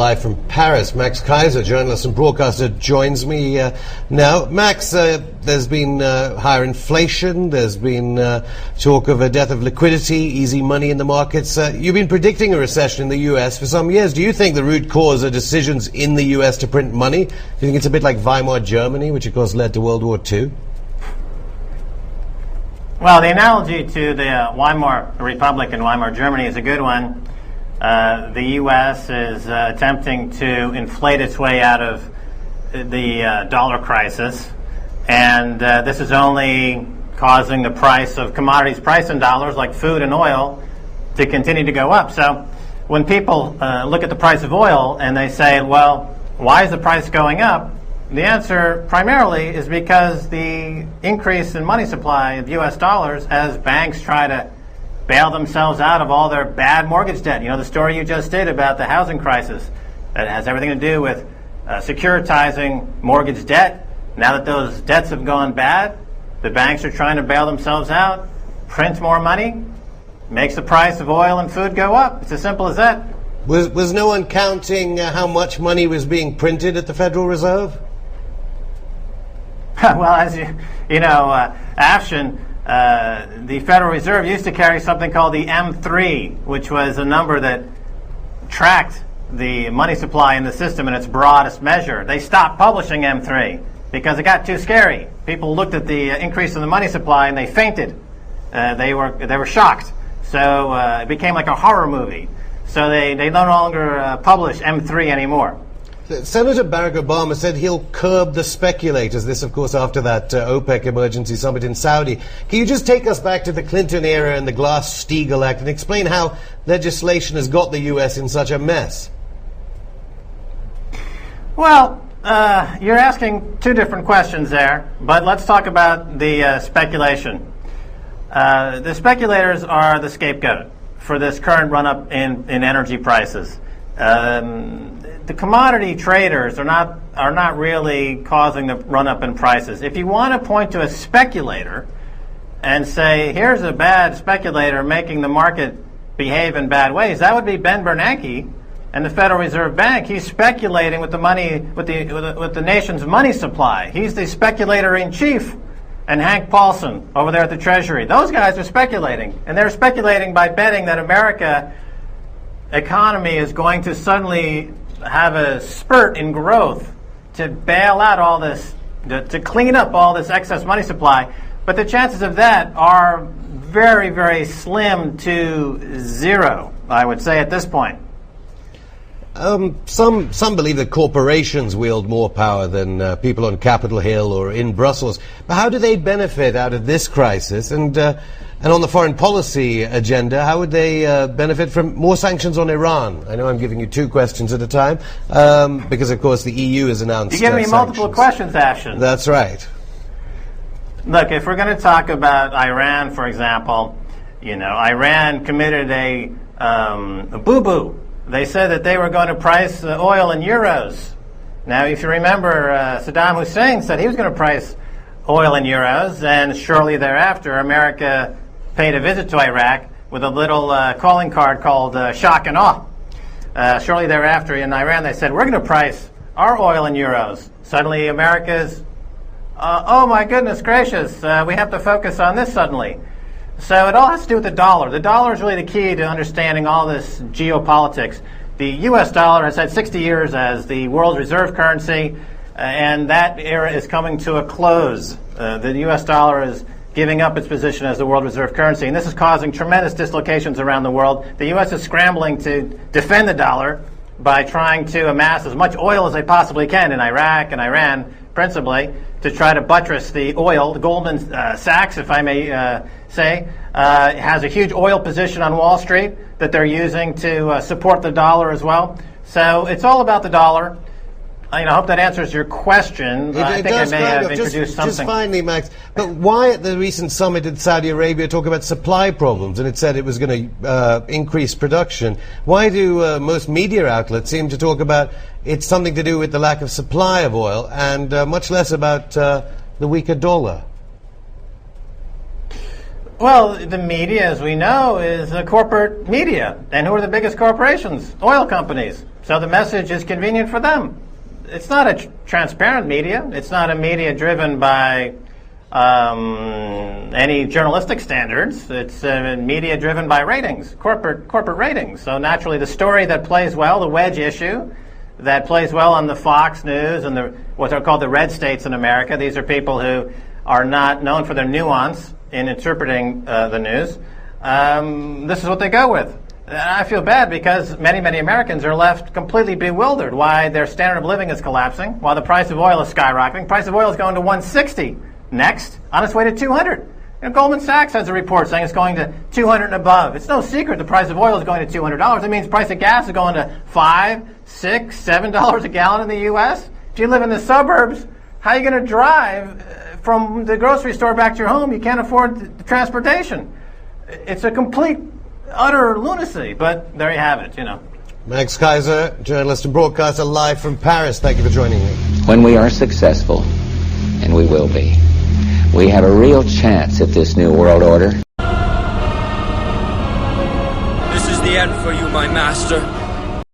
live from Paris. Max Kaiser, journalist and broadcaster, joins me now. Max, there's been higher inflation. There's been talk of a death of liquidity, easy money in the markets. You've been predicting a recession in the U.S. for some years. Do you think the root cause are decisions in the U.S. to print money? Do you think it's a bit like Weimar Germany, which of course led to World War II? Well, the analogy to the Weimar Republic and Weimar Germany is a good one. The U.S. is attempting to inflate its way out of the dollar crisis, and this is only causing the price of commodities priced in dollars, like food and oil, to continue to go up. So when people look at the price of oil and they say, well, why is the price going up? The answer primarily is because the increase in money supply of U.S. dollars as banks try to bail themselves out of all their bad mortgage debt. You know, the story you just did about the housing crisis, that has everything to do with securitizing mortgage debt. Now that those debts have gone bad, the banks are trying to bail themselves out, print more money, makes the price of oil and food go up. It's as simple as that. Was no one counting how much money was being printed at the Federal Reserve? Well, as you know, Afshin, the Federal Reserve used to carry something called the M3, which was a number that tracked the money supply in the system in its broadest measure. They stopped publishing M3 because it got too scary. People looked at the increase in the money supply and they fainted. They were shocked. So it became like a horror movie. So they no longer publish M3 anymore. Senator Barack Obama said he'll curb the speculators. This, of course, after that OPEC emergency summit in Saudi. Can you just take us back to the Clinton era and the Glass-Steagall Act and explain how legislation has got the U.S. in such a mess? Well, you're asking two different questions there, but let's talk about the speculation. The speculators are the scapegoat for this current run-up in energy prices. The commodity traders are not really causing the run-up in prices. If you want to point to a speculator and say, here's a bad speculator making the market behave in bad ways, that would be Ben Bernanke and the Federal Reserve Bank. He's speculating with the money, with the nation's money supply. He's the speculator in chief. And Hank Paulson over there at the Treasury. Those guys are speculating. And they're speculating by betting that America economy is going to suddenly have a spurt in growth to bail out all this, to clean up all this excess money supply. But the chances of that are very, very slim to zero, I would say, at this point. Some believe that corporations wield more power than people on Capitol Hill or in Brussels. But how do they benefit out of this crisis? And on the foreign policy agenda, how would they benefit from more sanctions on Iran? I know I'm giving you two questions at a time because, of course, the EU has announced You're giving me multiple questions, Ashton. That's right. Look, if we're going to talk about Iran, for example, you know, Iran committed a boo-boo. They said that they were going to price oil in euros. Now, if you remember, Saddam Hussein said he was going to price oil in euros, and shortly thereafter, America paid a visit to Iraq with a little calling card called shock and awe. Shortly thereafter, in Iran, they said, we're going to price our oil in euros. Suddenly, America's, oh my goodness gracious, we have to focus on this suddenly. So it all has to do with the dollar. The dollar is really the key to understanding all this geopolitics. The U.S. dollar has had 60 years as the world reserve currency, and that era is coming to a close. The U.S. dollar is giving up its position as the world reserve currency, and this is causing tremendous dislocations around the world. The U.S. is scrambling to defend the dollar by trying to amass as much oil as they possibly can in Iraq and Iran, principally, to try to buttress the oil. The Goldman Sachs, if I may say, has a huge oil position on Wall Street that they're using to support the dollar as well. So it's all about the dollar. I hope that answers your question. I think I may have introduced something. Just finally, Max, but why at the recent summit in Saudi Arabia talk about supply problems and it said it was going to increase production? Why do most media outlets seem to talk about it's something to do with the lack of supply of oil and much less about the weaker dollar? Well, the media, as we know, is corporate media. And who are the biggest corporations? Oil companies. So the message is convenient for them. It's not a transparent media. It's not a media driven by any journalistic standards. It's media driven by ratings, corporate ratings. So naturally, the story that plays well, the wedge issue, that plays well on the Fox News and what are called the red states in America. These are people who are not known for their nuance in interpreting the news. This is what they go with. I feel bad because many, many Americans are left completely bewildered why their standard of living is collapsing, while the price of oil is skyrocketing. Price of oil is going to 160 next, on its way to 200. Goldman Sachs has a report saying it's going to 200 and above. It's no secret the price of oil is going to $200. It means the price of gas is going to $5, $6, $7 a gallon in the U.S. If you live in the suburbs, how are you going to drive from the grocery store back to your home? You can't afford the transportation. It's a complete, utter lunacy, but there you have it, Max Keiser, journalist and broadcaster, live from Paris. Thank you for joining me. When we are successful, and we will be, we have a real chance at this new world order. This is the end for you, my master.